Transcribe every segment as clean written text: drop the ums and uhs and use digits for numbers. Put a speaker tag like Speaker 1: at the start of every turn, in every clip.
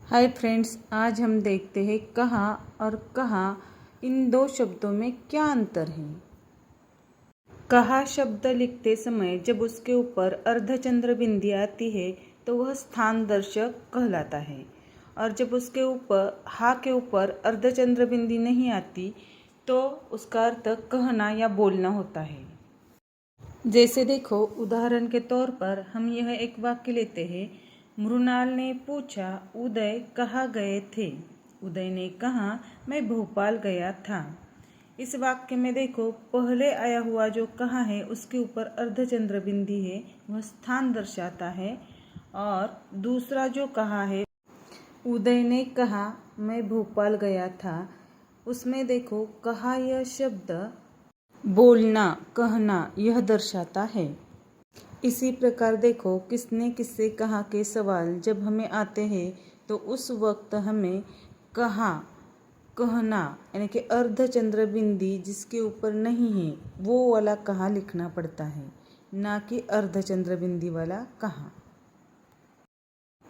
Speaker 1: Hi friends, आज हम देखते हैं कहाँ और कहाँ इन दो शब्दों में क्या अंतर है। कहाँ शब्द लिखते समय जब उसके ऊपर अर्धचंद्र बिंदी आती है तो वह स्थान दर्शक कहलाता है, और जब उसके ऊपर हा के ऊपर अर्धचंद्र बिंदी नहीं आती तो उसका अर्थ कहना या बोलना होता है। जैसे देखो, उदाहरण के तौर पर हम यह एक वाक्य लेते हैं। मृणाल ने पूछा, उदय कहाँ गए थे। उदय ने कहा, मैं भोपाल गया था। इस वाक्य में देखो, पहले आया हुआ जो कहाँ है उसके ऊपर अर्धचंद्र बिंदी है, वह स्थान दर्शाता है। और दूसरा जो कहा है, उदय ने कहा मैं भोपाल गया था, उसमें देखो कहा यह शब्द बोलना, कहना यह दर्शाता है। इसी प्रकार देखो, किसने किससे कहा के सवाल जब हमें आते हैं तो उस वक्त हमें कहा, कहना यानी कि अर्धचंद्र बिंदी जिसके ऊपर नहीं है वो वाला कहा लिखना पड़ता है, ना कि अर्धचंद्र बिंदी वाला कहा।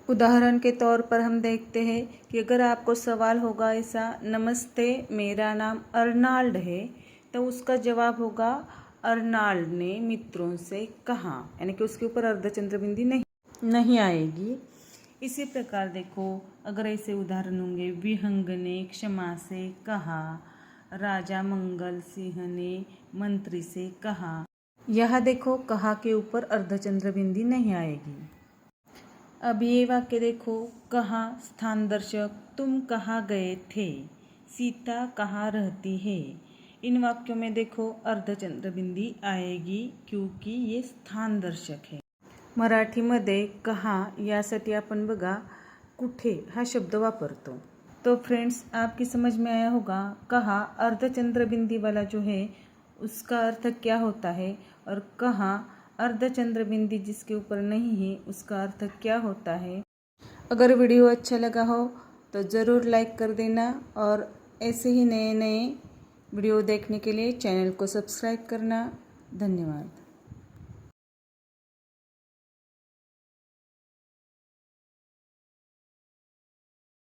Speaker 1: उदाहरण के तौर पर हम देखते हैं कि अगर आपको सवाल होगा ऐसा, नमस्ते मेरा नाम अर्नाल्ड है, तो उसका जवाब होगा अर्नाल्ड ने मित्रों से कहा, यानी कि उसके ऊपर अर्धचंद्र बिंदी नहीं आएगी। इसी प्रकार देखो, अगर ऐसे उदाहरण होंगे, विहंग ने क्षमा से कहा, राजा मंगल सिंह ने मंत्री से कहा, यह देखो कहा के ऊपर अर्धचंद्र बिंदी नहीं आएगी। अब ये वाक्य देखो, कहाँ स्थान दर्शक, तुम कहाँ गए थे, सीता कहाँ रहती है। इन वाक्यों में देखो अर्धचंद्र बिंदी आएगी क्योंकि ये स्थान दर्शक है। मराठीमध्ये कहाँ यासाठी आपण बघा कुठे हा शब्द वापरतो। तो फ्रेंड्स, आपकी समझ में आया होगा कहाँ अर्धचंद्र बिंदी वाला जो है उसका अर्थ क्या होता है, और कहाँ अर्धचंद्र बिंदी जिसके ऊपर नहीं है उसका अर्थ क्या होता है। अगर वीडियो अच्छा लगा हो तो ज़रूर लाइक कर देना, और ऐसे ही नए नए वीडियो देखने के लिए चैनल को सब्सक्राइब करना। धन्यवाद।